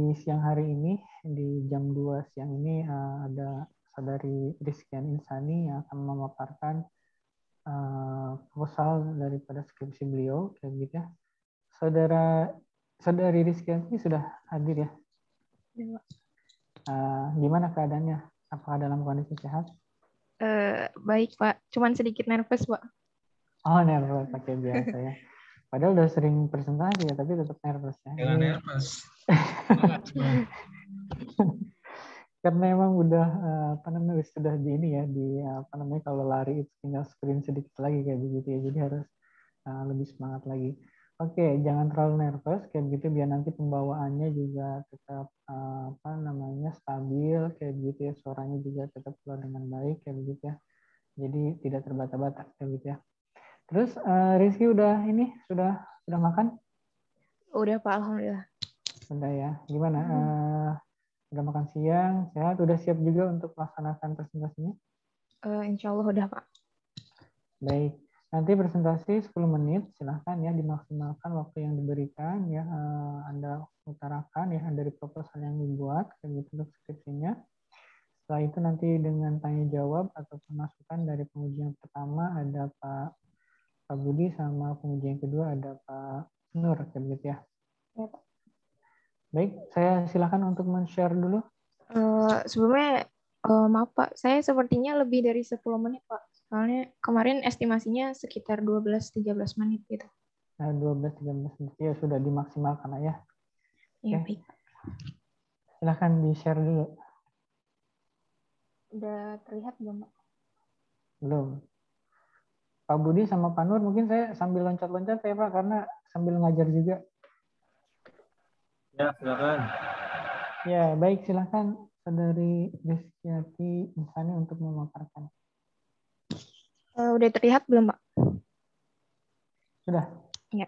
di siang hari ini, di jam 2 siang ini ada saudari Rizkian Insani yang akan memaparkan proposal daripada skripsi beliau, kayak gitu ya. Saudari Rizkian ini sudah hadir ya? Gimana keadaannya? Apakah dalam kondisi sehat? Baik Pak, cuman sedikit nervous Pak. Oh, nervous, pakai biasa ya. Padahal udah sering presentasi ya, tapi tetap nervous ya. Jangan nervous. Karena emang udah sudah di ini ya, di kalau lari itu tinggal sprint sedikit lagi kayak begitu ya. Jadi harus lebih semangat lagi. Oke, jangan terlalu nervous kayak begitu biar nanti pembawaannya juga tetap stabil kayak begitu ya. Suaranya juga tetap keluar dengan baik kayak begitu ya. Jadi tidak terbata-bata kayak gitu ya. Terus Rizky sudah makan? Udah Pak, alhamdulillah. Sudah ya. Gimana? Udah makan siang, sehat, udah siap juga untuk melaksanakan presentasinya? Insya Allah udah Pak. Baik, nanti presentasi 10 menit, silahkan ya dimaksimalkan waktu yang diberikan ya. Anda utarakan ya dari proposal yang dibuat kayak gitu untuk skripsinya. Setelah itu nanti dengan tanya jawab ataupun masukan dari penguji yang pertama ada Pak Budi, sama penguji yang kedua ada Pak Nur kayak begitu ya. Ya Pak. Baik, saya silakan untuk men-share dulu. Sebelumnya maaf Pak, saya sepertinya lebih dari 10 menit Pak. Soalnya kemarin estimasinya sekitar 12-13 menit gitu. 12-13 menit ya sudah dimaksimalkan ya. Iya, Oke. baik. Silahkan di-share dulu. Udah terlihat belum Pak? Belum. Pak Budi sama Pak Nur mungkin saya sambil loncat-loncat ya Pak, karena sambil ngajar juga. Ya, silakan. Ya, baik, silahkan Saudari Rizkyati Insani untuk memaparkan. Udah terlihat belum Pak? Sudah. Ya.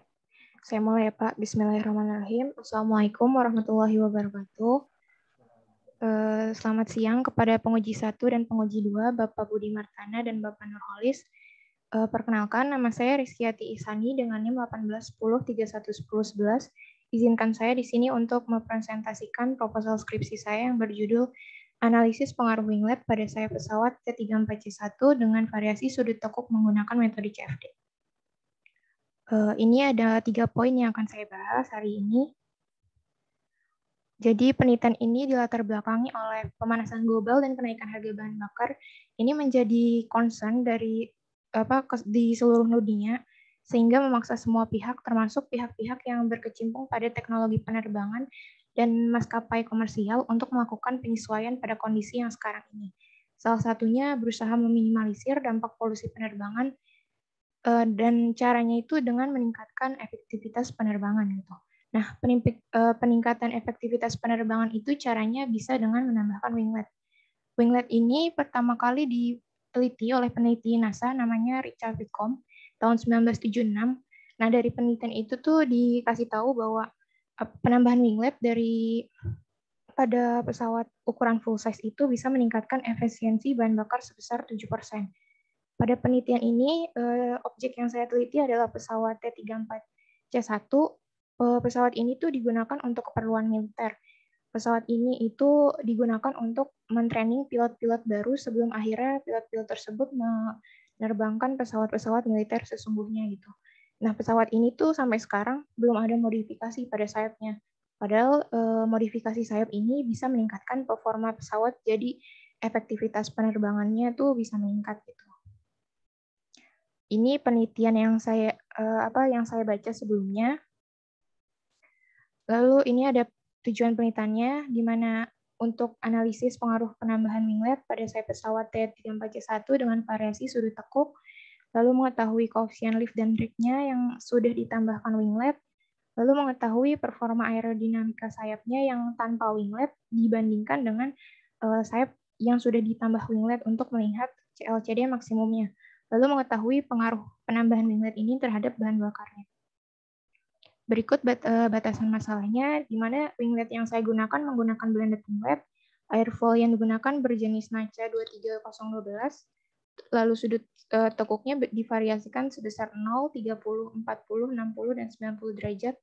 Saya mulai ya Pak. Bismillahirrahmanirrahim. Assalamualaikum warahmatullahi wabarakatuh. Selamat siang kepada penguji 1 dan penguji 2, Bapak Budi Martana dan Bapak Nurholis. Perkenalkan, nama saya Rizkyati Insani dengan NIM 1810311011. Izinkan saya di sini untuk mempresentasikan proposal skripsi saya yang berjudul Analisis Pengaruh Winglet pada Sayap Pesawat T34C1 dengan variasi sudut tekuk menggunakan metode CFD. Ini ada 3 poin yang akan saya bahas hari ini. Jadi penelitian ini dilatar belakangi oleh pemanasan global dan kenaikan harga bahan bakar. Ini menjadi concern di seluruh dunia, sehingga memaksa semua pihak, termasuk pihak-pihak yang berkecimpung pada teknologi penerbangan dan maskapai komersial untuk melakukan penyesuaian pada kondisi yang sekarang ini. Salah satunya berusaha meminimalisir dampak polusi penerbangan, dan caranya itu dengan meningkatkan efektivitas penerbangan gitu. Nah, peningkatan efektivitas penerbangan itu caranya bisa dengan menambahkan winglet. Winglet ini pertama kali diteliti oleh peneliti NASA namanya Richard Whitcomb tahun 1976. Nah, dari penelitian itu tuh dikasih tahu bahwa penambahan winglet pada pesawat ukuran full size itu bisa meningkatkan efisiensi bahan bakar sebesar 7%. Pada penelitian ini, objek yang saya teliti adalah pesawat T-34C1. Pesawat ini tuh digunakan untuk keperluan militer. Pesawat ini itu digunakan untuk mentraining pilot-pilot baru sebelum akhirnya pilot-pilot tersebut menerbangkan pesawat-pesawat militer sesungguhnya gitu. Nah, pesawat ini tuh sampai sekarang belum ada modifikasi pada sayapnya. Padahal modifikasi sayap ini bisa meningkatkan performa pesawat, jadi efektivitas penerbangannya tuh bisa meningkat gitu. Ini penelitian yang saya baca sebelumnya. Lalu ini ada tujuan penelitiannya, di mana untuk analisis pengaruh penambahan winglet pada sayap pesawat T-34C1 dengan variasi sudut tekuk, lalu mengetahui koefisien lift dan drag-nya yang sudah ditambahkan winglet, lalu mengetahui performa aerodinamika sayapnya yang tanpa winglet dibandingkan dengan sayap yang sudah ditambah winglet untuk melihat CLCD maksimumnya, lalu mengetahui pengaruh penambahan winglet ini terhadap bahan bakarnya. Berikut batasan masalahnya, di mana winglet yang saya gunakan menggunakan blended winglet, airfoil yang digunakan berjenis NACA 23012, lalu sudut tekuknya divariasikan sebesar 0, 30, 40, 60, dan 90 derajat,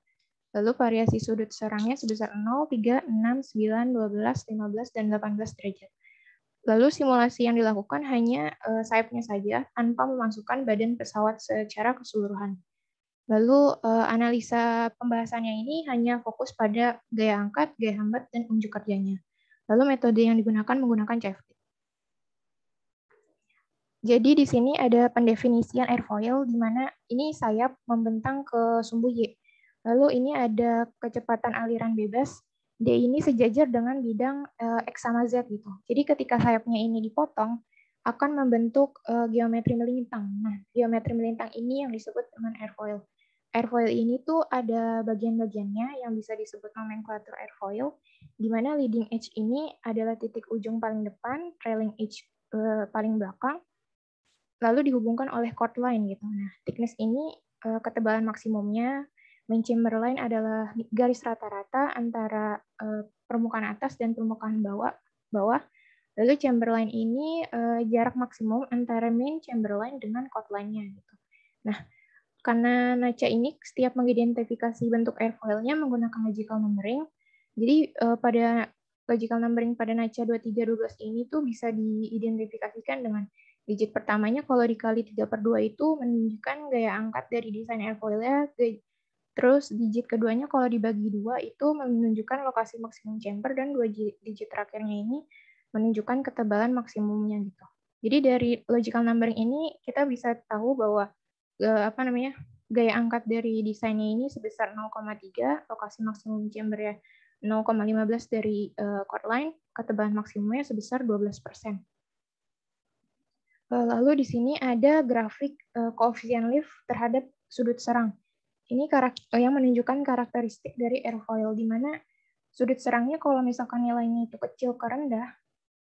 Lalu variasi sudut serangnya sebesar 0, 3, 6, 9, 12, 15, dan 18 derajat. Lalu simulasi yang dilakukan hanya sayapnya saja tanpa memasukkan badan pesawat secara keseluruhan. Lalu analisa pembahasannya ini hanya fokus pada gaya angkat, gaya hambat, dan unjuk kerjanya. Lalu metode yang digunakan menggunakan CFD. Jadi di sini ada pendefinisian airfoil di mana ini sayap membentang ke sumbu Y. Lalu ini ada kecepatan aliran bebas. D ini sejajar dengan bidang X sama Z gitu. Jadi ketika sayapnya ini dipotong akan membentuk geometri melintang. Nah, geometri melintang ini yang disebut dengan airfoil. Airfoil ini tuh ada bagian-bagiannya yang bisa disebut nomenklatur airfoil, di mana leading edge ini adalah titik ujung paling depan, trailing edge paling belakang, lalu dihubungkan oleh chord line gitu. Nah, thickness ini ketebalan maksimumnya, main chamber line adalah garis rata-rata antara permukaan atas dan permukaan bawah. Lalu chamber line ini jarak maksimum antara main chamber line dengan chord line-nya gitu. Nah, karena NACA ini setiap mengidentifikasi bentuk airfoil-nya menggunakan logical numbering, jadi pada logical numbering pada NACA 2312 ini tuh bisa diidentifikasikan dengan digit pertamanya kalau dikali 3/2 itu menunjukkan gaya angkat dari desain airfoil-nya, terus digit keduanya kalau dibagi 2 itu menunjukkan lokasi maksimum chamber, dan 2 digit terakhirnya ini menunjukkan ketebalan maksimumnya gitu. Jadi dari logical numbering ini kita bisa tahu bahwa gaya angkat dari desainnya ini sebesar 0,3, lokasi maksimum chamber-nya 0,15 dari chord line, ketebalan maksimumnya sebesar 12%. Lalu di sini ada grafik koefisien lift terhadap sudut serang. Ini yang menunjukkan karakteristik dari airfoil, di mana sudut serangnya kalau misalkan nilainya itu kecil ke rendah,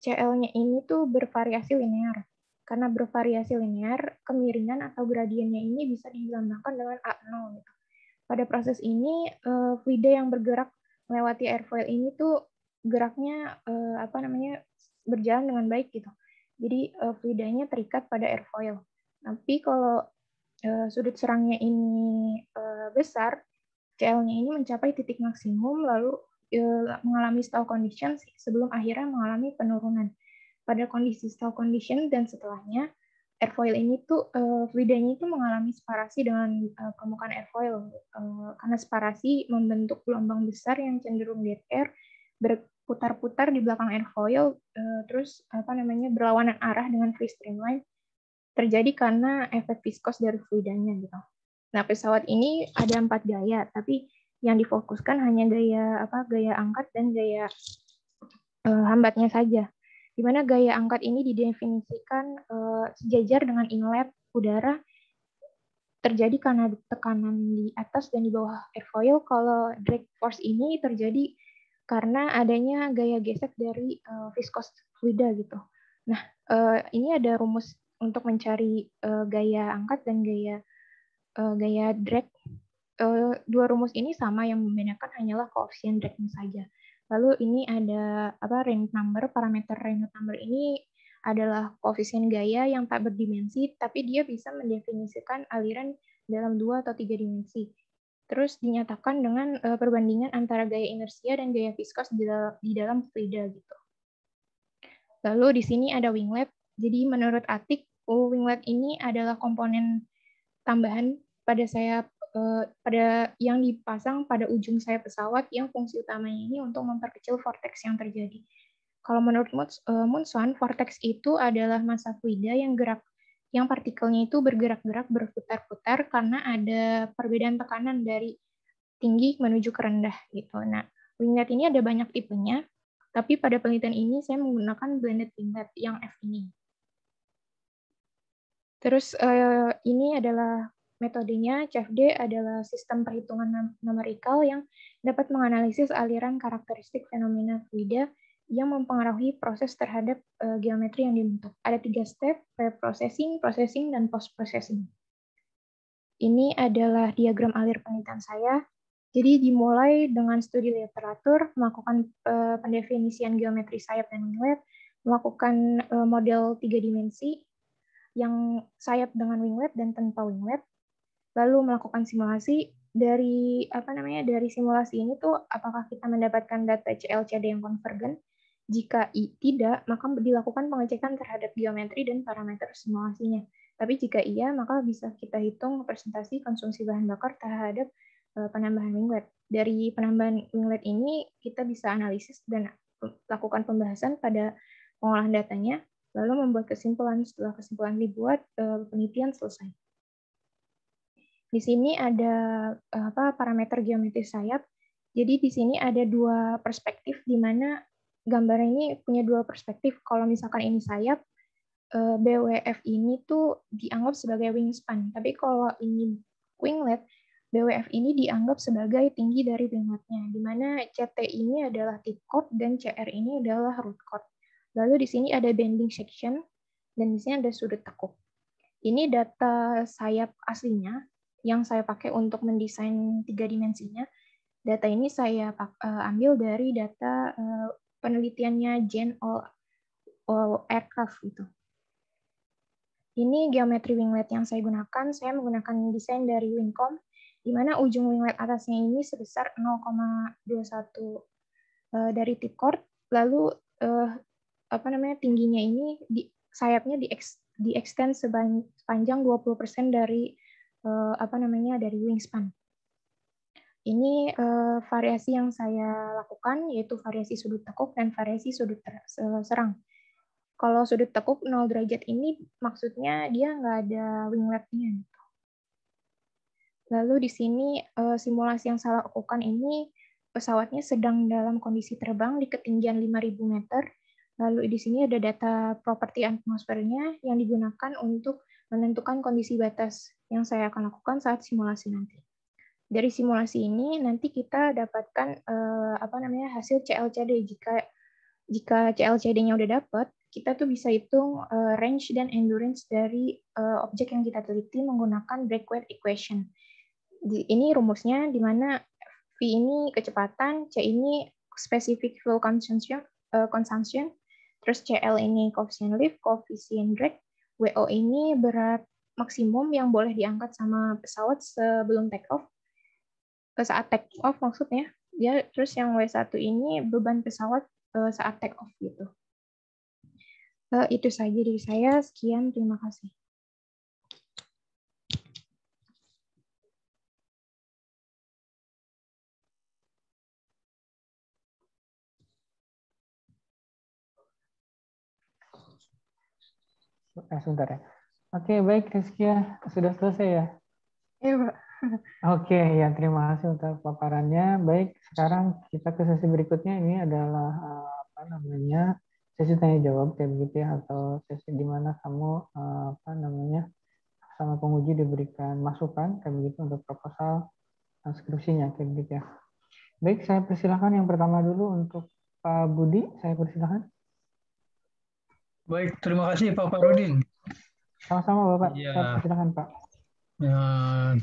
CL-nya ini tuh bervariasi linear. Karena bervariasi linear, kemiringan atau gradiennya ini bisa dilambangkan dengan A0 gitu. Pada proses ini, fluida yang bergerak melewati airfoil ini tuh geraknya berjalan dengan baik gitu. Jadi fluidanya terikat pada airfoil. Tapi kalau sudut serangnya ini besar, CL-nya ini mencapai titik maksimum lalu mengalami stall condition sebelum akhirnya mengalami penurunan. Pada kondisi stall condition dan setelahnya, airfoil ini tuh fluidanya itu mengalami separasi dengan permukaan airfoil. Karena separasi membentuk gelombang besar yang cenderung dead air, berputar-putar di belakang airfoil, terus berlawanan arah dengan free streamline, terjadi karena efek viskos dari fluidanya gitu. Nah, pesawat ini ada 4 gaya, tapi yang difokuskan hanya gaya angkat dan gaya hambatnya saja. Di mana gaya angkat ini didefinisikan sejajar dengan inlet udara terjadi karena tekanan di atas dan di bawah airfoil. Kalau drag force ini terjadi karena adanya gaya gesek dari viskos fluida gitu. Nah, ini ada rumus untuk mencari gaya angkat dan gaya drag. Dua rumus ini sama, yang membedakan hanyalah koefisien drag-nya saja. Lalu ini ada Raynaud number. Parameter Raynaud number ini adalah koefisien gaya yang tak berdimensi, tapi dia bisa mendefinisikan aliran dalam 2 atau 3 dimensi. Terus dinyatakan dengan perbandingan antara gaya inersia dan gaya viskos di dalam fluida gitu. Lalu di sini ada winglet. Jadi menurut Atik, winglet ini adalah komponen tambahan pada sayap yang dipasang pada ujung sayap pesawat, yang fungsi utamanya ini untuk memperkecil vortex yang terjadi. Kalau menurut Munson, vortex itu adalah massa fluida yang partikelnya itu bergerak-gerak, berputar-putar karena ada perbedaan tekanan dari tinggi menuju ke rendah gitu. Nah, winglet ini ada banyak tipenya, tapi pada penelitian ini saya menggunakan blended winglet yang F ini. Terus ini adalah metodenya. CFD adalah sistem perhitungan numerikal yang dapat menganalisis aliran karakteristik fenomena fluida yang mempengaruhi proses terhadap geometri yang dibentuk. Ada 3 step: pre-processing, processing, dan post-processing. Ini adalah diagram alir penelitian saya. Jadi dimulai dengan studi literatur, melakukan pendefinisian geometri sayap dan winglet, melakukan model 3 dimensi, yang sayap dengan winglet dan tanpa winglet, lalu melakukan simulasi, dari dari simulasi ini tuh apakah kita mendapatkan data CLCD yang konvergen? Jika tidak, maka dilakukan pengecekan terhadap geometri dan parameter simulasinya. Tapi jika iya, maka bisa kita hitung presentasi konsumsi bahan bakar terhadap penambahan winglet. Dari penambahan winglet ini, kita bisa analisis dan lakukan pembahasan pada pengolahan datanya, lalu membuat kesimpulan. Setelah kesimpulan dibuat, penelitian selesai. Di sini ada parameter geometri sayap. Jadi di sini ada dua perspektif, di mana gambar ini punya dua perspektif. Kalau misalkan ini sayap, BWF ini tuh dianggap sebagai wingspan. Tapi kalau ini winglet, BWF ini dianggap sebagai tinggi dari wingletnya, di mana CT ini adalah tip chord dan CR ini adalah root chord. Lalu di sini ada bending section, dan di sini ada sudut tekuk. Ini data sayap aslinya yang saya pakai untuk mendesain 3 dimensinya. Data ini saya ambil dari data penelitiannya Gen All Aircraft gitu. Ini geometri winglet yang saya gunakan. Saya menggunakan desain dari Wingcom, di mana ujung winglet atasnya ini sebesar 0,21 dari tip chord. Lalu tingginya ini sayapnya di extend sepanjang 20% dari dari wingspan. Ini variasi yang saya lakukan, yaitu variasi sudut tekuk dan variasi sudut serang. Kalau sudut tekuk 0 derajat ini maksudnya dia nggak ada wingletnya. Lalu di sini simulasi yang saya lakukan ini, pesawatnya sedang dalam kondisi terbang di ketinggian 5.000 meter. Lalu di sini ada data properti atmosfernya yang digunakan untuk menentukan kondisi batas yang saya akan lakukan saat simulasi nanti. Dari simulasi ini nanti kita dapatkan hasil CLCD. Jika CLCD-nya udah dapat, kita tuh bisa hitung range dan endurance dari objek yang kita teliti menggunakan Breakwater equation. Ini rumusnya, di mana V ini kecepatan, C ini specific fuel consumption, terus CL ini coefficient lift, coefficient drag, WO ini berat maksimum yang boleh diangkat sama pesawat sebelum take off, saat take off maksudnya. Ya, terus yang W1 ini beban pesawat saat take off gitu. Itu saja dari saya. Sekian, terima kasih. Sebentar ya. Oke, baik Rizky, sudah selesai ya? Iya, Pak. Oke, ya terima kasih untuk paparannya. Baik, sekarang kita ke sesi berikutnya. Ini adalah sesi tanya jawab kayak begitu ya, atau sesi di mana kamu sama penguji diberikan masukan kayak begitu untuk proposal skripsinya kayak begitu ya. Baik, saya persilahkan yang pertama dulu untuk Pak Budi, saya persilahkan. Baik, terima kasih Pak Farudin. Sama-sama Bapak, Ya, saya persilahkan Pak.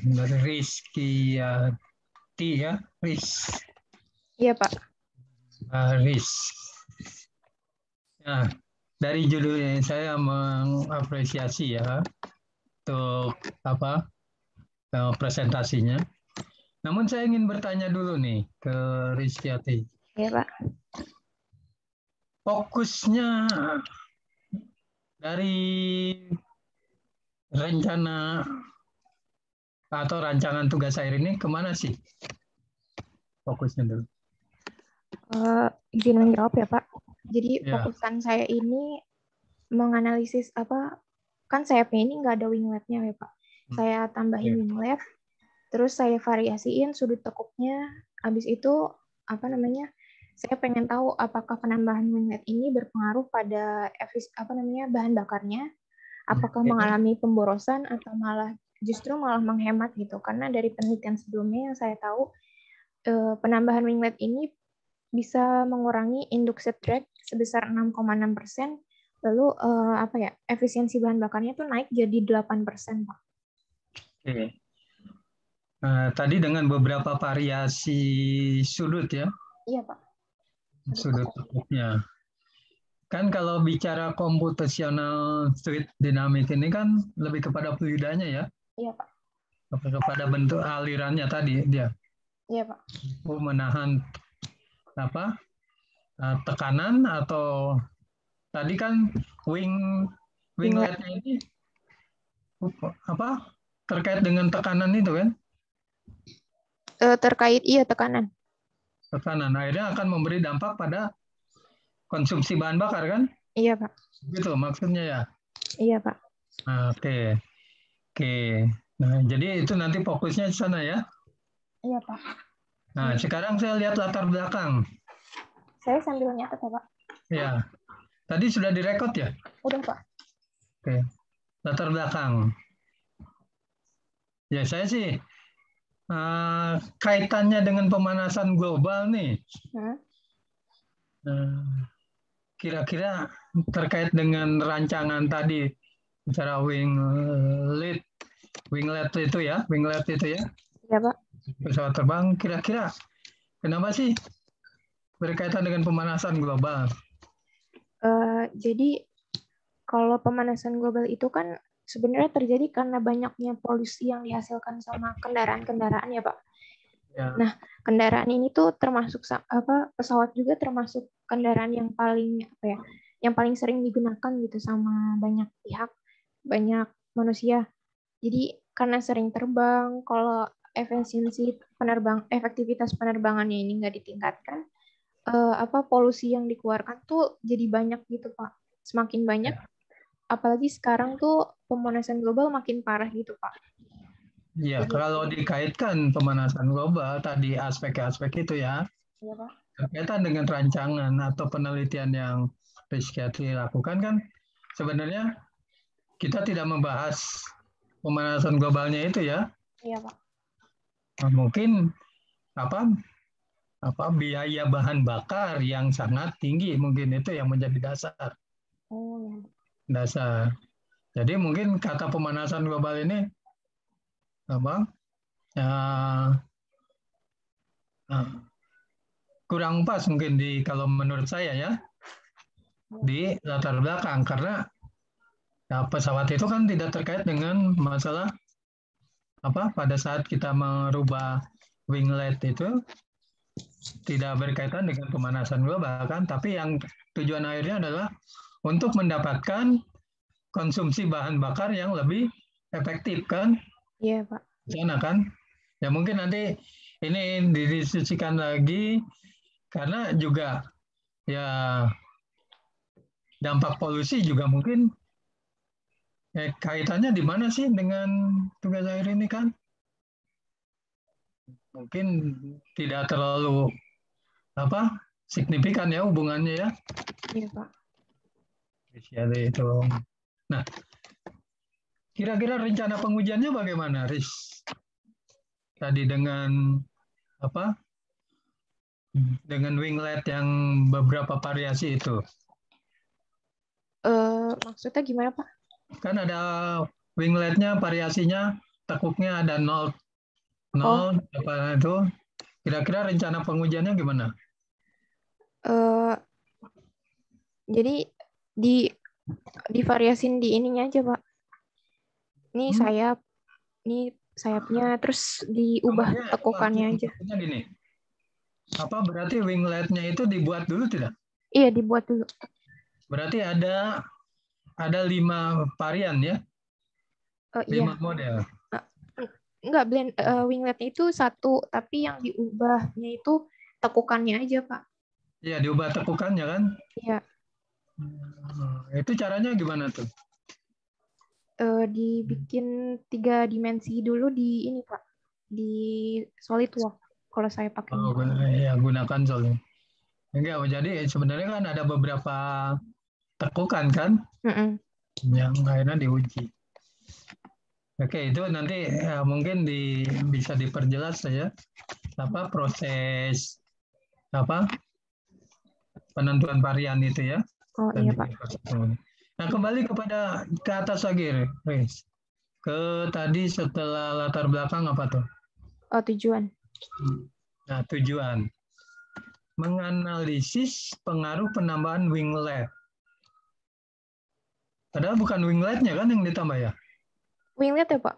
Dari Rizky ya, Riz. Iya Pak. Riz. Nah, dari judulnya saya mengapresiasi ya untuk presentasinya. Namun saya ingin bertanya dulu nih ke Rizkyati. Iya Pak. Fokusnya dari rencana atau rancangan tugas akhir ini kemana sih? Fokusnya dulu. Izin menjawab ya Pak. Jadi fokusan saya ini menganalisis kan sayapnya ini nggak ada wingletnya ya Pak. Saya tambahin winglet, terus saya variasiin sudut tekuknya. Habis itu saya pengen tahu apakah penambahan winglet ini berpengaruh pada bahan bakarnya, apakah mengalami pemborosan atau justru malah menghemat gitu. Karena dari penelitian sebelumnya yang saya tahu, penambahan winglet ini bisa mengurangi induced drag sebesar 6,6%. Lalu efisiensi bahan bakarnya itu naik jadi 8%, Pak. Oke. Tadi dengan beberapa variasi sudut ya? Iya, Pak. Sudut tekuknya. Kan kalau bicara komputasional fluid dynamic ini kan lebih kepada fluidanya ya? Iya, Pak. kepada bentuk alirannya tadi dia. Iya, Pak. Menahan apa? Tekanan atau tadi kan wingletnya ini apa? Terkait dengan tekanan itu kan? Terkait tekanan. Tekanan akhirnya akan memberi dampak pada konsumsi bahan bakar kan? Iya, Pak. Gitu maksudnya ya. Iya, Pak. Oke. Nah, jadi itu nanti fokusnya di sana ya. Iya, Pak. Nah, sekarang saya lihat latar belakang. Saya sambil nyatet ya, Pak. Ya. Tadi sudah direkod ya? Udah, Pak. Oke. Latar belakang. Ya, saya sih kaitannya dengan pemanasan global nih. Kira-kira terkait dengan rancangan tadi bicara winglet itu ya, Iya, Pak. pesawat terbang. Kira-kira kenapa sih berkaitan dengan pemanasan global? Jadi kalau pemanasan global itu kan sebenarnya terjadi karena banyaknya polusi yang dihasilkan sama kendaraan-kendaraan ya, Pak. Ya. Nah, kendaraan ini tuh termasuk pesawat juga termasuk kendaraan yang paling yang paling sering digunakan gitu sama banyak pihak, banyak manusia. Jadi karena sering terbang, kalau efektivitas penerbangannya ini nggak ditingkatkan, polusi yang dikeluarkan tuh jadi banyak gitu, Pak. Semakin banyak. Ya. Apalagi sekarang tuh pemanasan global makin parah gitu, Pak. Ya, kalau dikaitkan pemanasan global tadi aspek-aspek itu ya, Pak. Berkaitan dengan rancangan atau penelitian yang Rizkyati lakukan kan, sebenarnya kita tidak membahas pemanasan globalnya itu ya. Iya, Pak. Nah, mungkin biaya bahan bakar yang sangat tinggi mungkin itu yang menjadi dasar. Dasar. Jadi mungkin kata pemanasan global ini kurang pas mungkin kalau menurut saya ya di latar belakang karena pesawat itu kan tidak terkait dengan masalah pada saat kita merubah winglet itu tidak berkaitan dengan pemanasan global kan, tapi yang tujuan akhirnya adalah untuk mendapatkan konsumsi bahan bakar yang lebih efektif kan? Iya, Pak. Sana kan? Ya mungkin nanti ini didiskusikan lagi karena juga ya dampak polusi juga mungkin kaitannya di mana sih dengan tugas akhir ini kan? Mungkin tidak terlalu signifikan ya hubungannya ya. Iya, Pak. Itu. Nah, kira-kira rencana pengujiannya bagaimana, Riz? Tadi dengan dengan winglet yang beberapa variasi itu. Maksudnya gimana, Pak? Kan ada wingletnya variasinya tekuknya ada 0 apa itu. Kira-kira rencana pengujiannya gimana? Jadi divariasin di ininya aja, Pak. Ini sayapnya terus diubah tekukannya aja. Gini. Berarti wingletnya itu dibuat dulu tidak? Iya, dibuat dulu. Berarti ada 5 varian ya? 5 model. Enggak, wingletnya itu satu, tapi yang diubahnya itu tekukannya aja, Pak. Iya, diubah tekukannya kan? Iya. Itu caranya gimana tuh? Dibikin 3 dimensi dulu di ini, Pak. Di SolidWorks kalau saya pakai. Gunakan SolidWorks. Enggak, jadi sebenarnya kan ada beberapa tekukan kan? Yang akhirnya diuji. Oke, itu nanti mungkin bisa diperjelas saja proses penentuan varian itu ya. Oh iya, Pak. Nah, kembali ke atas lagi, Riz. Tadi setelah latar belakang apa tuh? Tujuan. Nah, tujuan. Menganalisis pengaruh penambahan winglet. Padahal bukan wingletnya kan yang ditambah ya? Winglet ya, Pak?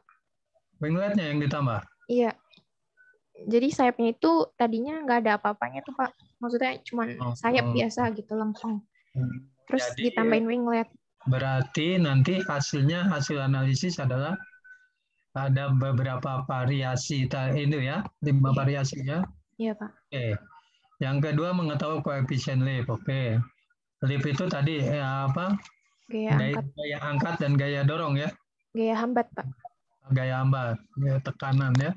Wingletnya yang ditambah. Iya. Jadi sayapnya itu tadinya nggak ada apa-apanya tuh Pak. Maksudnya cuma sayap biasa gitu, lempeng. Terus Jadi ditambahin winglet. berarti nanti hasil analisis adalah ada beberapa variasi ini ya, 5 variasi ya. Iya Pak. Oke. Yang kedua mengetahui koefisien lift. Oke. Lift itu tadi apa? Gaya angkat dan gaya dorong ya. Gaya hambat Pak. Gaya hambat, gaya tekanan ya.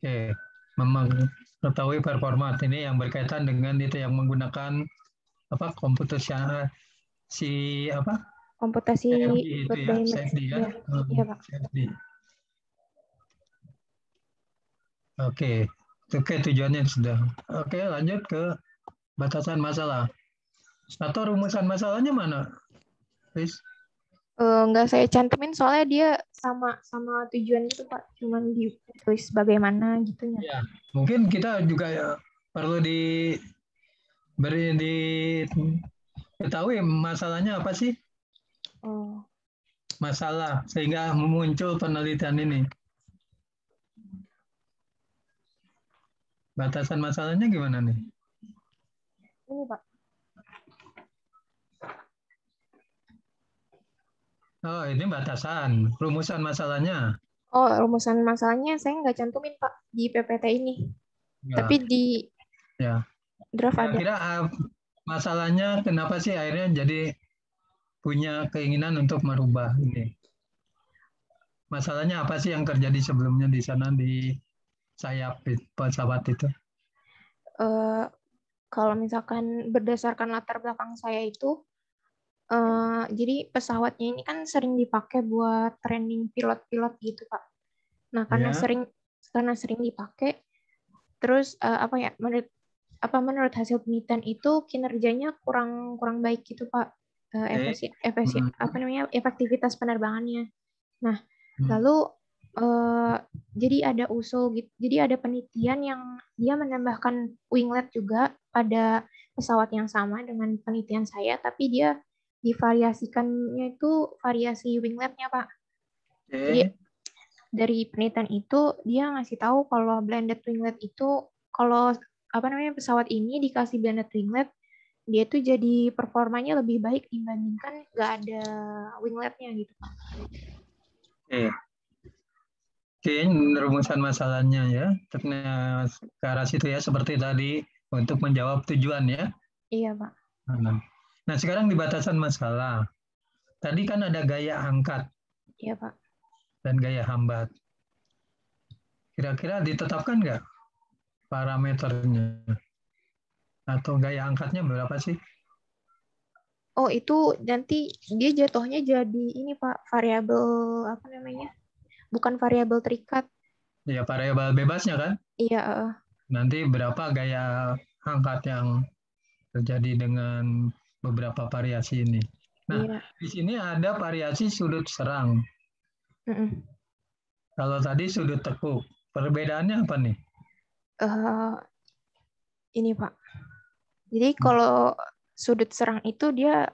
Oke. Mengetahui performa ini yang berkaitan dengan itu yang menggunakan apa komputasi komputasi itu ya, CFD ya. Iya Pak. CFD. Oke, tujuannya sudah. Oke, lanjut ke batasan masalah. Atau rumusan masalahnya mana, Chris? Nggak saya cantumin soalnya dia sama tujuan itu Pak. Cuman ditulis bagaimana gitunya. Ya, mungkin kita juga ya, perlu diketahui masalahnya apa sih? Masalah sehingga muncul penelitian ini. Batasan masalahnya gimana nih? Ini Pak. Oh, ini batasan. Rumusan masalahnya. Oh, rumusan masalahnya saya nggak cantumin Pak di PPT ini. Ya. Tapi di draft ada. Kira masalahnya kenapa sih akhirnya jadi punya keinginan untuk merubah ini? Masalahnya apa sih yang terjadi sebelumnya di sana di sayap pesawat itu? Kalau misalkan berdasarkan latar belakang saya itu, jadi pesawatnya ini kan sering dipakai buat training pilot-pilot gitu Pak. Nah karena sering dipakai, terus menurut hasil penelitian itu kinerjanya kurang baik gitu Pak, efektivitas penerbangannya. Nah lalu jadi ada jadi ada penelitian yang dia menambahkan winglet juga pada pesawat yang sama dengan penelitian saya, tapi dia divariasikannya itu variasi wingletnya Pak. Jadi dari penelitian itu dia ngasih tahu kalau blended winglet itu kalau pesawat ini dikasih blended winglet, dia tuh jadi performanya lebih baik dibandingkan nggak ada wingletnya gitu Pak. Oke, rumusan masalahnya ya. Ternyata ke arah situ ya, seperti tadi untuk menjawab tujuan ya. Iya Pak. Nah, sekarang di batasan masalah. Tadi kan ada gaya angkat. Iya Pak. Dan gaya hambat. Kira-kira ditetapkan nggak parameternya? Atau gaya angkatnya berapa sih? Oh, itu nanti dia jatuhnya jadi ini Pak, variabel apa namanya? Bukan variabel terikat. Ya, variabel bebasnya kan? Iya. Nanti berapa gaya angkat yang terjadi dengan beberapa variasi ini. Nah, di sini ada variasi sudut serang. Kalau tadi sudut tekuk, perbedaannya apa nih? Ini Pak. Jadi kalau sudut serang itu dia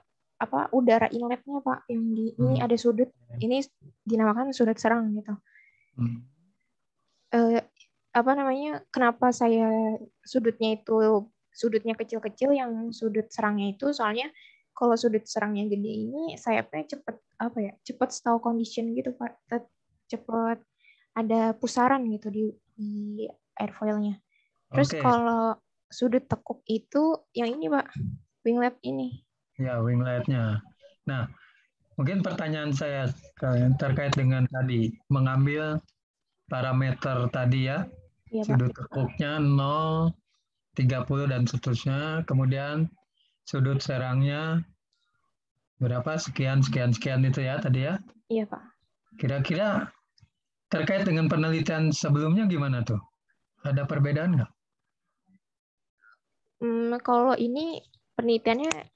udara inletnya Pak, yang ini ada sudut, ini dinamakan sudut serang gitu. Kenapa saya sudutnya kecil-kecil, yang sudut serangnya itu soalnya kalau sudut serangnya gede ini sayapnya cepet stall condition gitu Pak, cepet ada pusaran gitu di airfoilnya. Terus kalau sudut tekuk itu yang ini Pak, winglet ini. Ya, wingletnya. Nah, mungkin pertanyaan saya terkait dengan tadi, mengambil parameter tadi ya, sudut tekuknya 0, 30 dan seterusnya, kemudian sudut serangnya berapa, sekian itu ya tadi ya? Iya Pak. Kira-kira terkait dengan penelitian sebelumnya gimana tuh? Ada perbedaan nggak? Kalau ini penelitiannya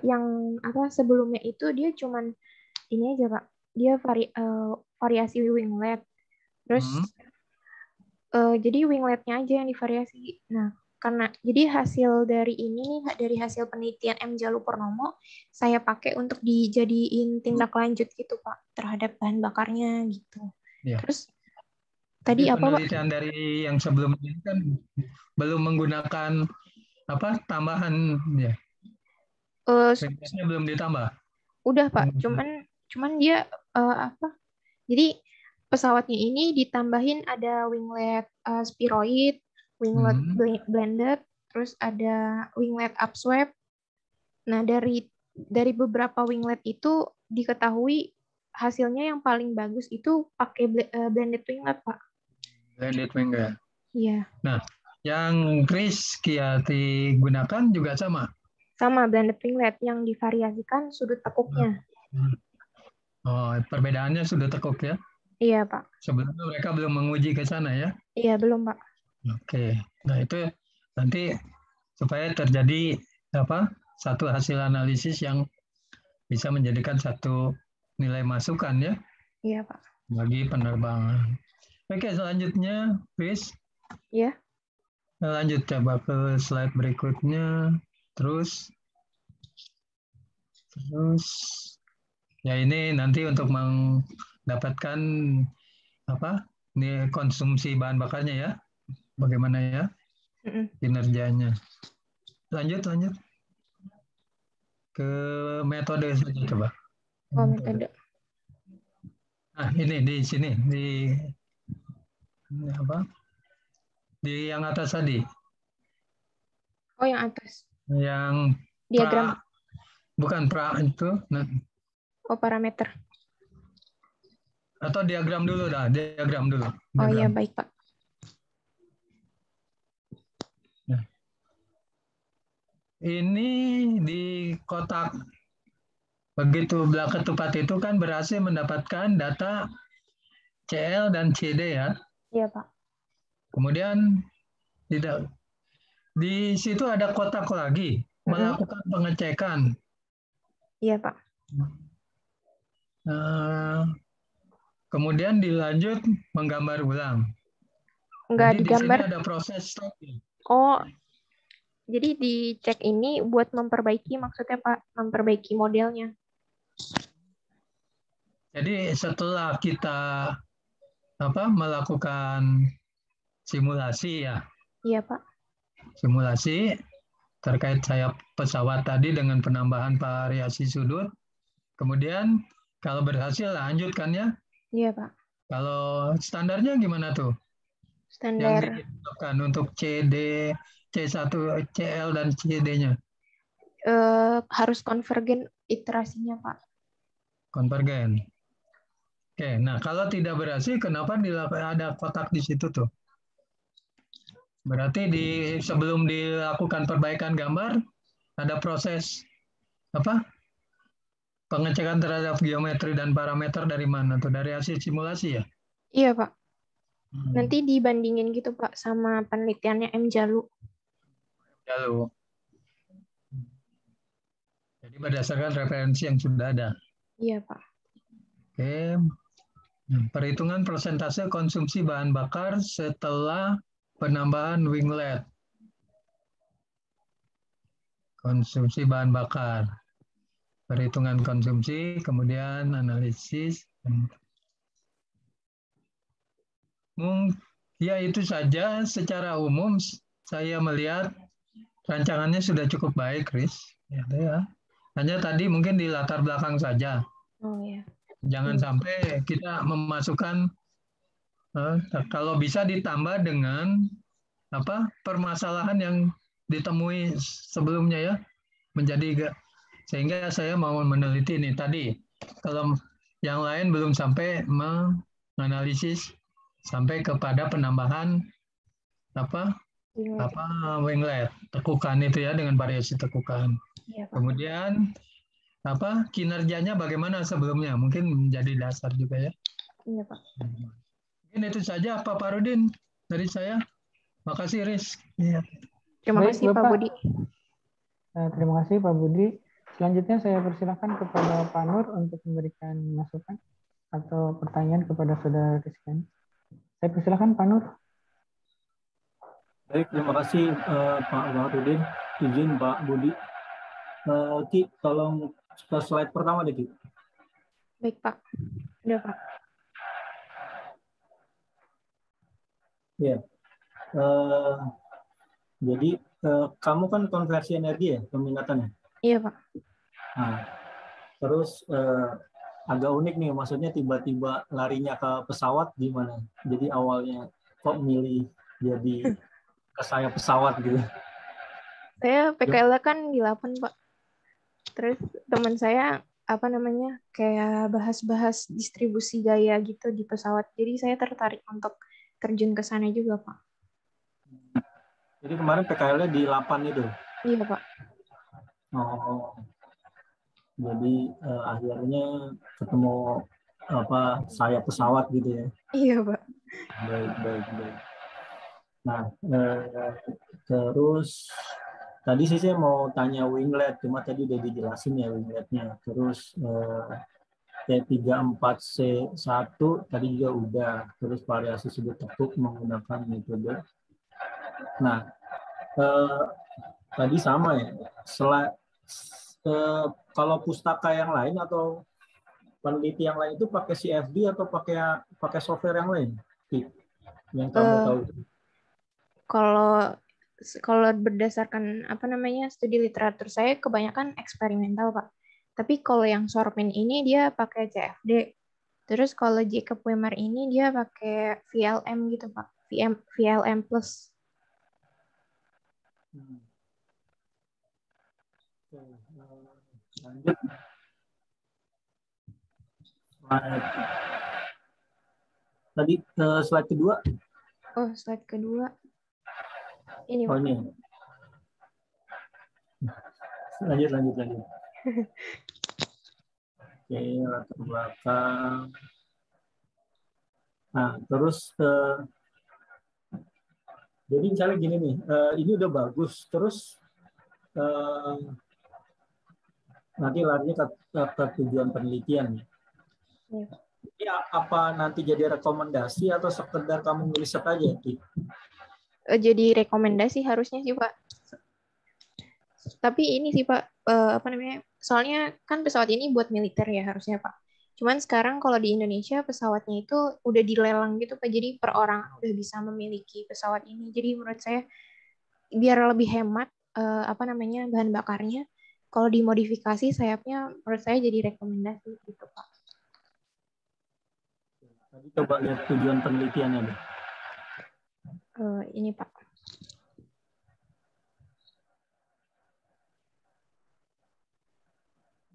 yang sebelumnya itu dia cuman ini aja Pak, dia variasi winglet, terus jadi wingletnya aja yang divariasi. Nah karena jadi hasil dari ini nih, dari hasil penelitian M. Jalu Purnomo, saya pakai untuk dijadiin tindak lanjut gitu Pak terhadap bahan bakarnya gitu. Ya. Terus tadi apa, Pak? Penelitian dari yang sebelumnya ini kan belum menggunakan tambahan ya. Ringkasnya belum ditambah. Udah, Pak. Cuman dia Jadi pesawatnya ini ditambahin ada winglet spheroid, winglet blended, terus ada winglet upswept. Nah, dari beberapa winglet itu diketahui hasilnya yang paling bagus itu pakai blended winglet, Pak. Blended winglet. Iya. Nah, yang Chris Kiati gunakan juga sama? Sama, blended winglet yang divariasikan sudut tekuknya. Oh, perbedaannya sudut tekuk ya? Iya, Pak. Sebelumnya mereka belum menguji ke sana ya? Iya, belum, Pak. Oke. Nah, itu nanti supaya terjadi satu hasil analisis yang bisa menjadikan satu nilai masukan ya? Iya, Pak. Bagi penerbangan. Oke, selanjutnya, Chris. Iya. Lanjut coba ke slide berikutnya. Terus ya ini nanti untuk mendapatkan ini konsumsi bahan bakarnya ya, bagaimana ya kinerjanya. Lanjut ke metode saja coba. Metode. Nah ini di sini di yang atas tadi. Oh, yang atas. Yang diagram. Bukan itu. Oh, parameter. Atau diagram dulu dah, diagram dulu. Oh iya, baik, Pak. Nah, ini di kotak begitu belah ketupat itu kan berhasil mendapatkan data CL dan CD ya. Iya, Pak. Kemudian di situ ada kotak lagi melakukan pengecekan. Iya, Pak. Kemudian dilanjut menggambar ulang. Enggak jadi digambar. Di sini ada proses stacking. Oh, jadi dicek ini buat memperbaiki, maksudnya Pak, memperbaiki modelnya. Jadi setelah kita melakukan simulasi ya. Iya, Pak. Simulasi terkait sayap pesawat tadi dengan penambahan variasi sudut. Kemudian kalau berhasil lanjutkan ya. Iya, Pak. Kalau standarnya gimana tuh? Standar. Yang ditetapkan untuk CD, C1, CL, dan CD-nya? Harus konvergen iterasinya, Pak. Konvergen. Oke, nah kalau tidak berhasil, kenapa ada kotak di situ tuh? Berarti sebelum dilakukan perbaikan gambar, ada proses pengecekan terhadap geometri dan parameter dari mana tuh? Dari hasil simulasi ya? Iya, Pak. Nanti dibandingin gitu, Pak, sama penelitiannya M. Jalu. Jadi berdasarkan referensi yang sudah ada. Iya, Pak. Oke. Perhitungan persentase konsumsi bahan bakar setelah penambahan winglet. Konsumsi bahan bakar. Perhitungan konsumsi, kemudian analisis. Ya itu saja secara umum saya melihat rancangannya sudah cukup baik, Chris. Ya. Hanya tadi mungkin di latar belakang saja. Oh ya. Jangan sampai kita memasukkan kalau bisa ditambah dengan permasalahan yang ditemui sebelumnya ya, sehingga saya mau meneliti ini tadi. Kalau yang lain belum sampai menganalisis sampai kepada penambahan winglet, tekukan itu ya, dengan variasi tekukan. Ya, kemudian kinerjanya bagaimana sebelumnya, mungkin menjadi dasar juga ya. Iya, Pak. Mungkin itu saja Pak Parudin dari saya. Makasih, Riz. Ya. Terima kasih Pak Budi. Terima kasih Pak Budi. Selanjutnya saya persilakan kepada Pak Nur untuk memberikan masukan atau pertanyaan kepada saudara Rizky. Saya persilakan Pak Nur. Baik, terima kasih Pak Baharudin. Izin Pak Budi. Ki, tolong ke slide pertama deh, Ki. Baik, Pak. Udah, Pak. Ya. Jadi kamu kan konversi energi ya peminatannya. Iya, Pak. Nah, terus agak unik nih, maksudnya tiba-tiba larinya ke pesawat gimana? Jadi awalnya kok milih jadi ke saya pesawat gitu? Saya PKL kan di 8, Pak. Terus teman saya kayak bahas-bahas distribusi gaya gitu di pesawat. Jadi saya tertarik untuk terjun ke sana juga, Pak. Jadi kemarin PKL-nya di 8 itu? Iya, Pak. Oh, jadi akhirnya ketemu saya pesawat gitu ya? Iya, Pak. Baik. Nah, terus tadi sih saya mau tanya winglet, cuma tadi udah dijelasin ya wingletnya. Terus T34C1 tadi juga udah. Terus variasi sudut tekuk menggunakan metode. Nah, tadi sama ya. Kalau pustaka yang lain atau peneliti yang lain itu pakai CFD atau pakai software yang lain? Yang kamu tahu? Kalau berdasarkan studi literatur saya kebanyakan eksperimental, Pak. Tapi kalau yang Sormin ini dia pakai CFD. Terus kalau Jacob Wimmer ini dia pakai VLM gitu, Pak. VLM plus. Lanjut. Tadi slide kedua. Oh, slide kedua. Ini, Pak. Pak. Ini. Lanjut. Oke, latar belakang. Nah, terus jadi misalnya gini nih, ini udah bagus, terus nanti larinya ke tujuan penelitian. Ya. Jadi apa nanti jadi rekomendasi atau sekedar kamu ngeriset aja? Jadi rekomendasi harusnya sih, Pak. Tapi ini sih, Pak, soalnya kan pesawat ini buat militer ya harusnya, Pak. Cuman sekarang kalau di Indonesia pesawatnya itu udah dilelang gitu, Pak. Jadi per orang udah bisa memiliki pesawat ini. Jadi menurut saya biar lebih hemat bahan bakarnya, kalau dimodifikasi sayapnya menurut saya jadi rekomendasi gitu, Pak. Tadi coba lihat tujuan penelitiannya deh. Ini, Pak.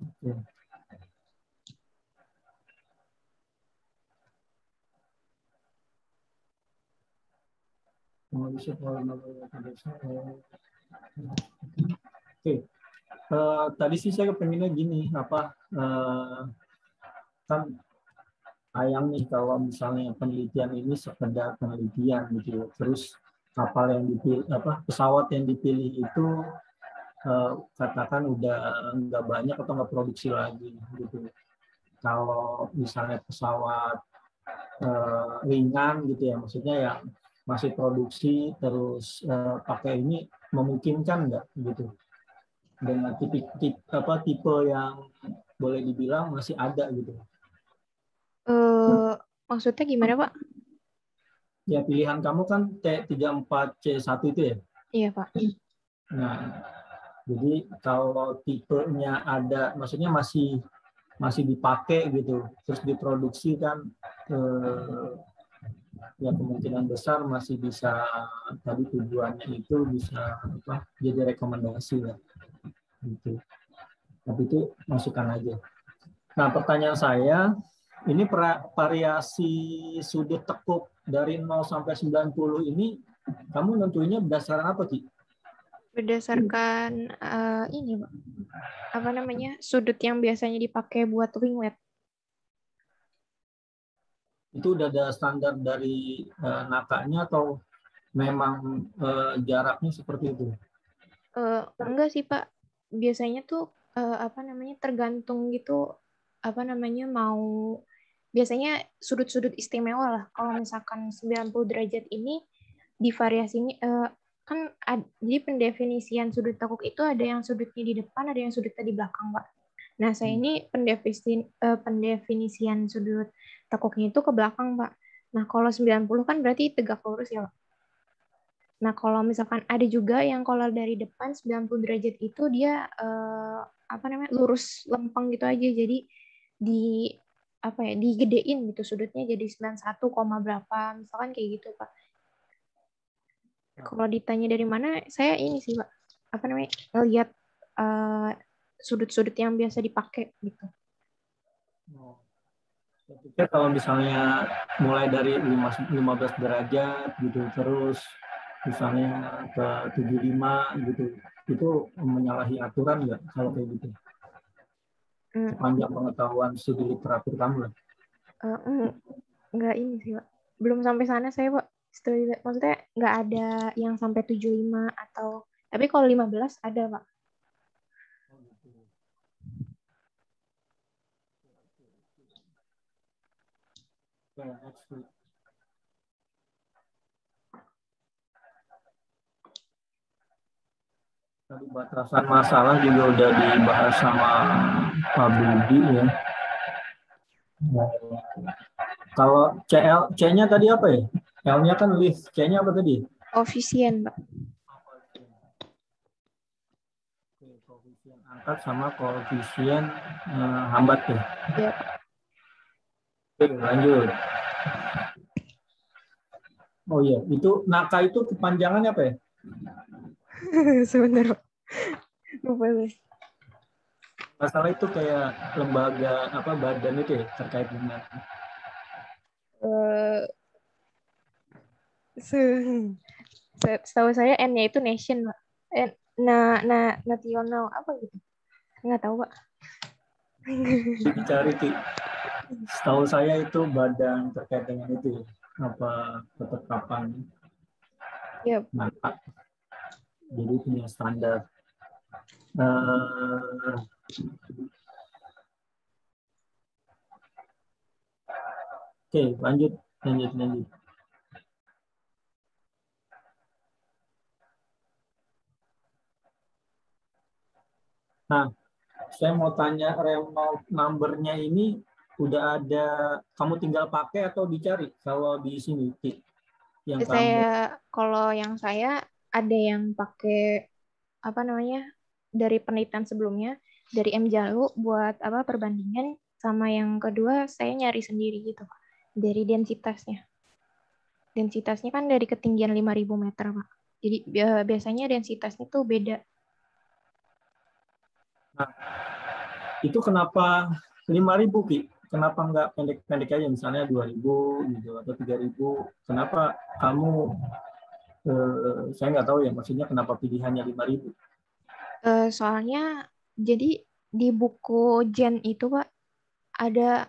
Oke. Oke. Tadi sih saya kepengennya gini, kan sayang nih kalau misalnya penelitian ini sekedar penelitian gitu ya. Terus kapal yang dipilih, pesawat yang dipilih itu katakan udah nggak banyak atau nggak produksi lagi gitu. Kalau misalnya pesawat ringan gitu ya, maksudnya yang masih produksi terus pakai ini memungkinkan nggak gitu dengan tipe yang boleh dibilang masih ada gitu. Maksudnya gimana, Pak? Ya pilihan kamu kan T34C1 itu ya? Iya, Pak. Nah, jadi kalau tipenya ada, maksudnya masih dipakai gitu, terus diproduksi kan, ya kemungkinan besar masih bisa, tadi tujuannya itu bisa jadi rekomendasi ya, gitu. Tapi itu masukan aja. Nah, pertanyaan saya, ini variasi sudut tekuk dari 0 sampai 90 ini, kamu nentuinnya berdasarkan apa, Ki? Berdasarkan ini, Pak. Sudut yang biasanya dipakai buat winglet. Itu udah ada standar dari nakanya atau memang jaraknya seperti itu? Enggak sih, Pak. Biasanya tuh tergantung gitu mau biasanya sudut-sudut istimewa lah. Kalau misalkan 90 derajat ini di variasi ini jadi pendefinisian sudut tekuk itu ada yang sudutnya di depan, ada yang sudutnya di belakang, Pak. Nah, saya ini pendefinisian sudut tekuknya itu ke belakang, Pak. Nah, kalau 90 kan berarti tegak lurus ya, Pak. Nah, kalau misalkan ada juga yang kalau dari depan 90 derajat itu dia lurus lempeng gitu aja. Jadi di digedein gitu sudutnya jadi 91, berapa misalkan kayak gitu, Pak. Kalau ditanya dari mana, saya ini sih, Pak. Ngelihat sudut-sudut yang biasa dipakai gitu. Saya kalau misalnya mulai dari 15 derajat gitu terus misalnya ke 75 gitu, itu menyalahi aturan nggak kalau kayak gitu? Sepanjang pengetahuan studi literatur kamu lah. Nggak ini sih, Pak. Belum sampai sana saya, Pak. Maksudnya nggak ada yang sampai 75 atau tapi kalau 15 ada, Pak. Tadi batasan masalah juga udah dibahas sama Pak Budi ya. Kalau C-nya tadi apa ya? L-nya kan lift, C-nya apa tadi? Koefisien, Pak. Koefisien angkat sama koefisien hambat ya. Ya. Oke, lanjut. Oh iya, itu NAKA itu kepanjangannya apa ya? Sebentar, Pak. Lupa sih. Masalah itu kayak lembaga badan itu ya terkait dengan Setahu saya N-nya itu nation, Pak. Nasional apa gitu? Nggak tahu, Pak. dicari Ki. Setahu saya itu badan terkait dengan itu ketetapan. Yep. NAKA. Jadi punya standar. Oke, lanjut. Nah, saya mau tanya Reynolds number-nya ini udah ada, kamu tinggal pakai atau dicari kalau di sini? Kalau yang saya ada yang pakai dari penelitian sebelumnya dari M Jalu buat perbandingan, sama yang kedua saya nyari sendiri gitu, Pak. Dari densitasnya. Densitasnya kan dari ketinggian 5.000 meter, Pak. Jadi biasanya densitasnya tuh beda. Nah, itu kenapa 5.000, Ki? Kenapa nggak pendek-pendek aja, misalnya 2.000 gitu, atau 3.000? Kenapa kamu, saya nggak tahu ya, maksudnya kenapa pilihannya 5.000? Soalnya, jadi di buku Gen itu, Pak, ada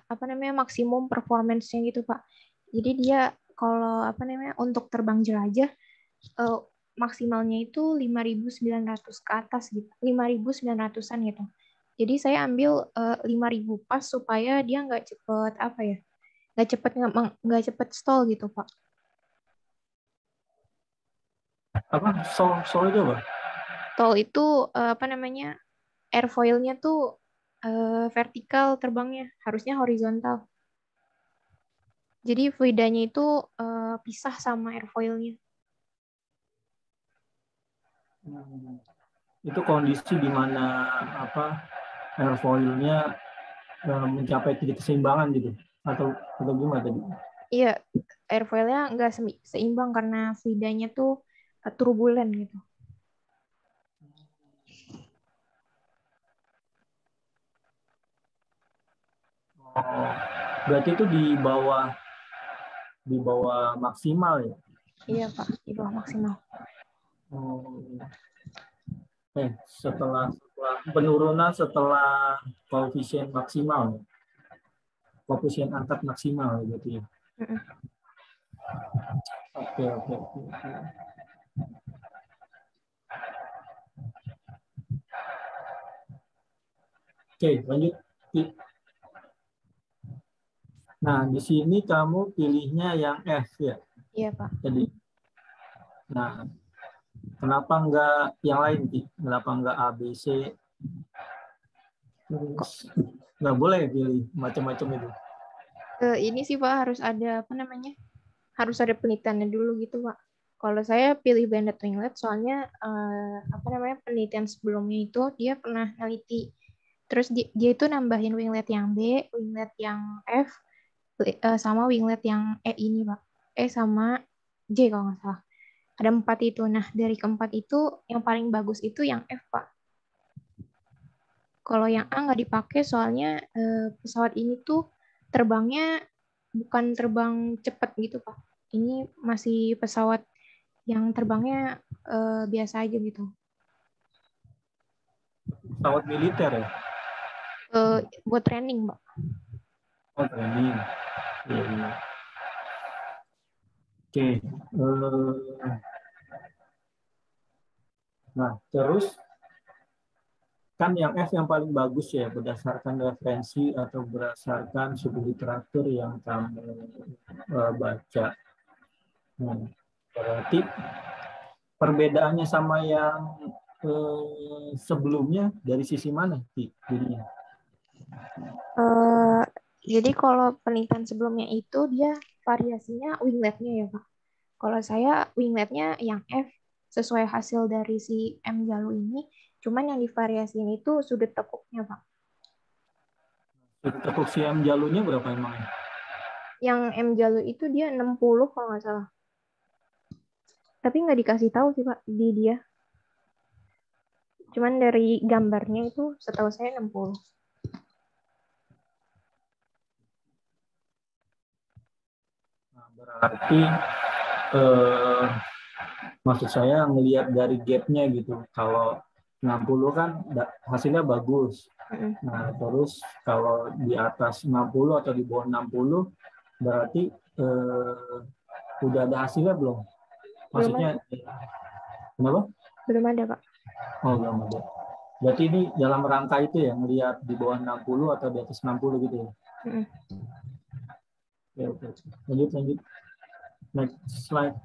maksimum performance-nya gitu, Pak. Jadi dia kalau untuk terbang jelajah maksimalnya itu 5.900 ke atas gitu, 5.900-an gitu. Jadi saya ambil 5.000 pas supaya dia nggak cepet stall gitu, Pak. Apa stall itu apa? Stall itu airfoil-nya tuh vertikal terbangnya, harusnya horizontal. Jadi fluidanya itu pisah sama airfoil-nya. Itu kondisi di mana airfoil-nya mencapai titik keseimbangan gitu, atau gimana tadi? Iya, airfoil-nya nggak seimbang karena fluidanya tuh turbulen gitu. Oh, berarti itu di bawah maksimal ya? Iya, Pak, di bawah maksimal. Setelah penurunan setelah koefisien maksimal, koefisien angkat maksimal gitu ya. Oke. Oke, lanjut. Nah, di sini kamu pilihnya yang F ya? Iya, Pak. Jadi, nah, kenapa enggak yang lain, Ki? Kenapa enggak A, B, C? Nggak boleh pilih macam-macam itu. Ini sih, Pak, harus ada harus ada penelitiannya dulu gitu, Pak. Kalau saya pilih blended winglet soalnya penelitian sebelumnya itu dia pernah neliti. Terus dia itu nambahin winglet yang B, winglet yang F, sama winglet yang E ini, Pak. E sama J kalau nggak salah. Ada 4 itu. Nah, dari keempat itu yang paling bagus itu yang F, Pak. Kalau yang A nggak dipakai soalnya pesawat ini tuh terbangnya bukan terbang cepat gitu, Pak. Ini masih pesawat yang terbangnya biasa aja gitu. Pesawat militer ya? Buat training, Mbak. Oh, training. Iya. Oke. Nah, terus kan yang F yang paling bagus ya berdasarkan referensi atau berdasarkan suku literatur yang kamu baca. Nah, berarti perbedaannya sama yang sebelumnya dari sisi mana jadinya? Jadi kalau penelitian sebelumnya itu dia variasinya wingletnya ya, Pak. Kalau saya wingletnya yang F sesuai hasil dari si M Jalu ini, cuman yang divariasiin itu sudut tekuknya, Pak. Sudut tekuk si M Jalunya berapa emangnya? Yang M Jalu itu dia 60 kalau nggak salah. Tapi nggak dikasih tahu sih, Pak, di dia. Cuman dari gambarnya itu setahu saya 60. Nah, berarti maksud saya ngelihat dari gapnya gitu. Kalau 60 kan hasilnya bagus. Nah, terus kalau di atas 60 atau di bawah 60 berarti udah ada hasilnya belum? Maksudnya kenapa? Belum ada, Pak. Oh, belum ada. Berarti ini dalam rangka itu ya, melihat di bawah 60 atau di atas 60 gitu ya? Oke. Lanjut. Next slide.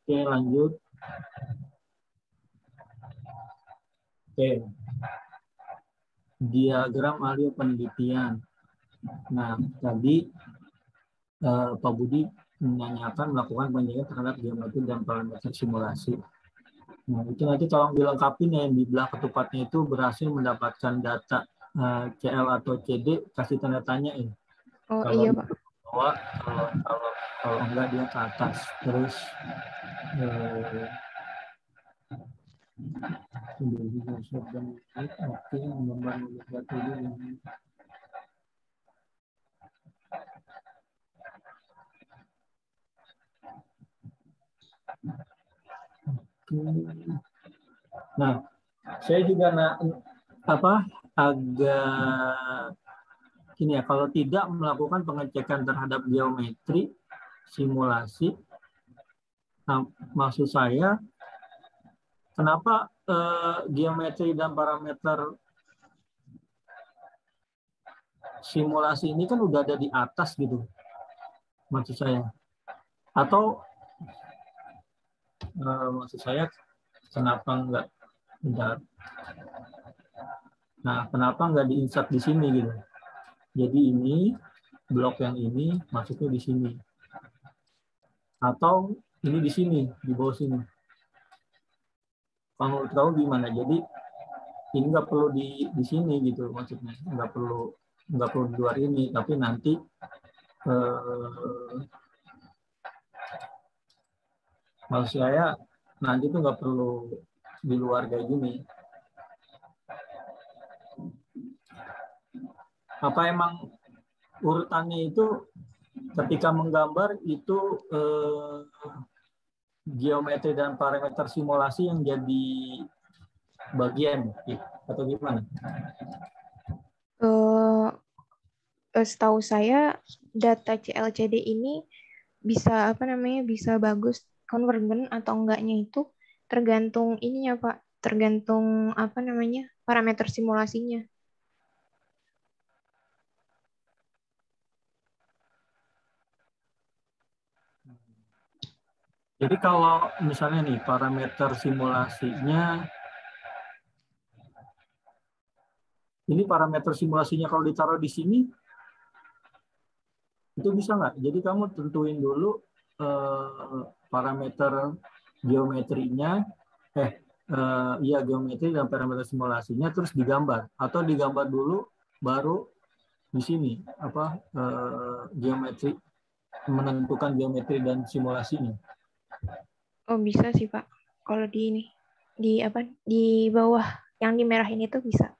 Oke, lanjut. Oke. Diagram alur penelitian. Nah, tadi Pak Budi menanyakan melakukan penelitian terhadap geometri dan parameter simulasi. Nah, itu nanti tolong dilengkapi ya, yang di belah ketupatnya itu berhasil mendapatkan data CL atau CD, kasih tanda tanya ini. Oh kalau iya, Pak. Kalau enggak dia ke atas. Terus nah, saya juga agak ini ya, kalau tidak melakukan pengecekan terhadap geometri simulasi, nah, maksud saya kenapa geometri dan parameter simulasi ini kan udah ada di atas gitu, maksud saya, atau maksud saya kenapa enggak? Nah, kenapa enggak di-insert di sini gitu? Jadi ini blok yang ini masuknya di sini, atau ini di sini, di bawah sini. Kalau menurut kamu gimana? Jadi ini nggak perlu di sini gitu, maksudnya nggak perlu di luar ini, tapi nanti maksud saya nanti tuh nggak perlu di luar kayak gini. Apa emang urutannya itu ketika menggambar itu geometri dan parameter simulasi yang jadi bagian atau gimana? Setahu saya data CLCD ini bisa bisa bagus konvergen atau enggaknya itu tergantung ininya, Pak, tergantung parameter simulasinya. Jadi kalau misalnya nih parameter simulasinya, ini parameter simulasinya kalau ditaruh di sini Itu bisa nggak? Jadi kamu tentuin dulu parameter geometrinya, iya geometri dan parameter simulasinya, terus digambar. Atau digambar dulu, baru di sini geometri, menentukan geometri dan simulasinya. Oh bisa sih Pak. Kalau di ini di bawah yang dimerahin itu bisa.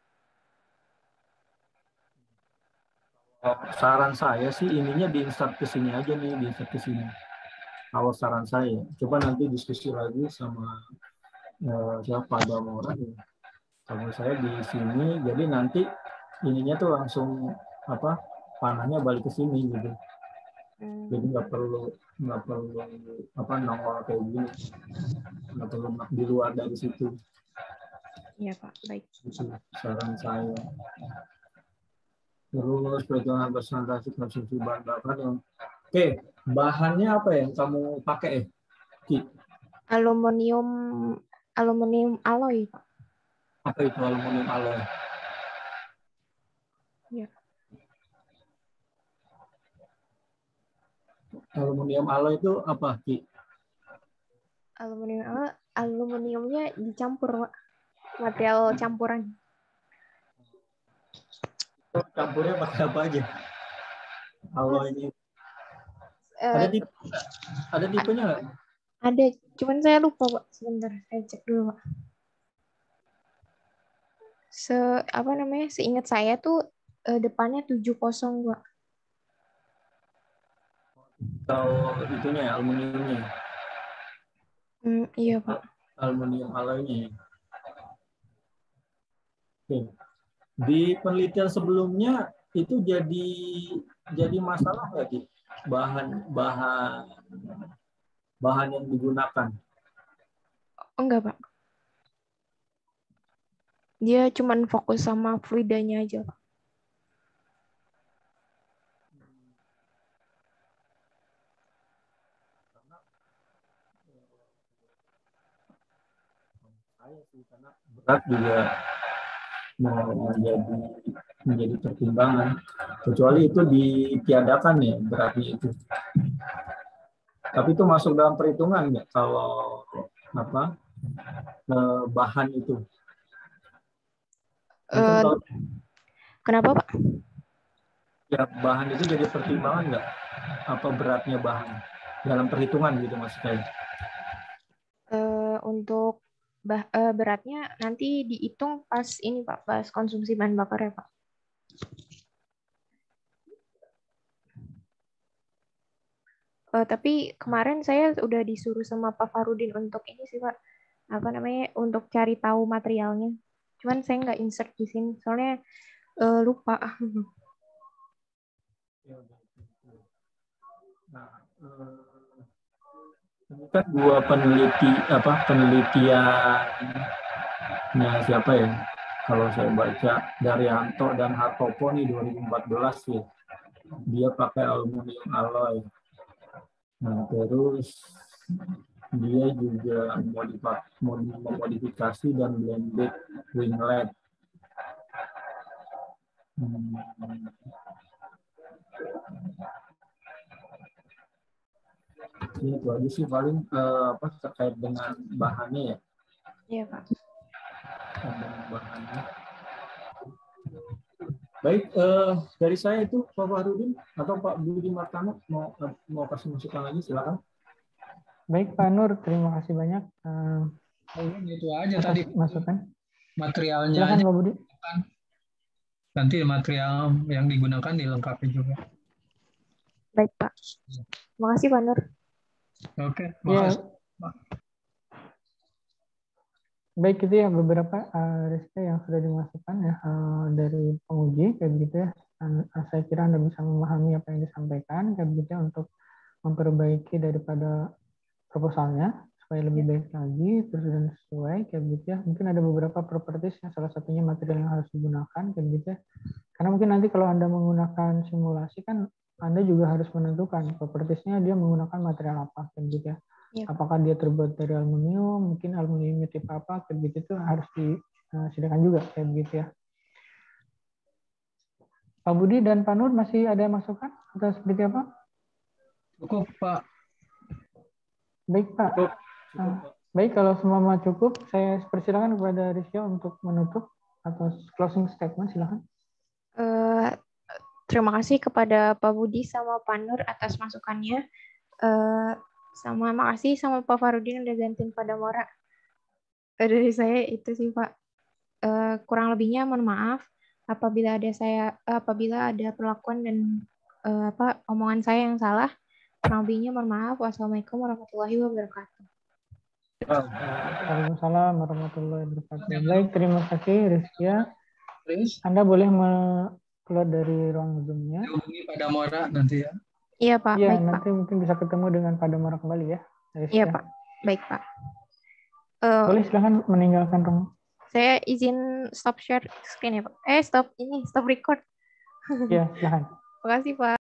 Saran saya sih ininya diinsert ke sini aja nih, diinsert ke sini. Kalau saran saya, coba nanti diskusi lagi sama siapa, ada orang ya. Kalau saya di sini, jadi nanti ininya tuh langsung panahnya balik ke sini gitu. Jadi nggak perlu nongol kayak gini, nggak perlu di luar dari situ. Iya Pak, baik. Itu saran saya. Terus perhitungan presentasi konsumsi bahan bakar yang oke, bahannya apa yang kamu pakai Ki? Aluminium alloy Pak. Apa itu aluminium alloy? Iya. Aluminium alloy itu apa Ki? Aluminiumnya dicampur Pak. Material campuran. Campurnya pakai apa aja? Alloy ini ada tipenya nggak? Ada, cuman saya lupa Pak. Sebentar, saya cek dulu Pak. Seingat saya tuh depannya 70 Pak. Atau itunya aluminiumnya? Iya Pak. Aluminium alloynya. Oke. Di penelitian sebelumnya itu jadi masalah nggak Ki? Bahan yang digunakan? Enggak Pak. Dia cuman fokus sama fluidanya aja Pak. Saya sih, karena berat juga menjadi pertimbangan, kecuali itu ditiadakan ya beratnya itu. Tapi itu masuk dalam perhitungan nggak kalau bahan itu? Kenapa Pak? Ya bahan itu jadi pertimbangan nggak? Apa beratnya bahan dalam perhitungan gitu maksudnya? Untuk beratnya nanti dihitung pas ini Pak, pas konsumsi bahan bakar ya Pak. Tapi kemarin saya udah disuruh sama Pak Farudin untuk ini sih Pak, untuk cari tahu materialnya. Cuman saya nggak insert di sini, soalnya lupa. Nah, ini kan dua penelitiannya siapa ya? Kalau saya baca Daryanto dan Hartopo nih 2014 ya. Dia pakai aluminium alloy. Nah, terus dia juga memodifikasi dan blended winglet. Ini itu aja sih paling terkait dengan bahannya ya. Iya Pak. Bahannya. Baik, dari saya itu Pak Farudin atau Pak Budi Martano mau kasih masukan lagi, silakan. Baik Pak Nur, terima kasih banyak. Itu aja tadi masukan. Materialnya silakan aja. Pak Budi. Nanti material yang digunakan dilengkapi juga. Baik Pak. Terima kasih Pak Nur. Oke, makasih. Baik, itu ya beberapa Rizka yang sudah dimasukkan ya dari penguji kayak begitu ya. Saya kira Anda bisa memahami apa yang disampaikan kayak begitu ya, untuk memperbaiki daripada proposalnya supaya lebih baik lagi terus dan sesuai kayak begitu ya. Mungkin ada beberapa properties yang salah satunya material yang harus digunakan kayak begitu ya. Karena mungkin nanti kalau Anda menggunakan simulasi kan Anda juga harus menentukan propertiesnya dia menggunakan material apa kayak begitu ya. Apakah dia terbuat dari aluminium, mungkin aluminium tipe apa, kayak begitu itu harus disediakan juga kayak begitu ya. Pak Budi dan Pak Nur masih ada masukan atau seperti apa? Cukup, Pak. Baik, Pak. Cukup, Baik, kalau semua cukup, saya persilakan kepada Rizky untuk menutup atau closing statement, silakan. Terima kasih kepada Pak Budi sama Pak Nur atas masukannya. Sama makasih sama Pak Farudin udah gantiin pada Mora. Dari saya itu sih Pak. Kurang lebihnya mohon maaf apabila ada perlakuan dan omongan saya yang salah. Kurang lebihnya mohon maaf. Wassalamualaikum warahmatullahi wabarakatuh. Waalaikumsalam warahmatullahi wabarakatuh. Baik, terima kasih Rizkia. Terus Anda boleh keluar dari ruang Zoom-nya. dihubungi pada Mora nanti ya. Iya Pak, Iya, baik nanti Pak. mungkin bisa ketemu dengan Pak Damara kembali ya. Iya Pak, baik Pak. Boleh silahkan meninggalkan ruang. Saya izin stop share screen ya Pak. Stop record. Iya, silahkan. Terima kasih Pak.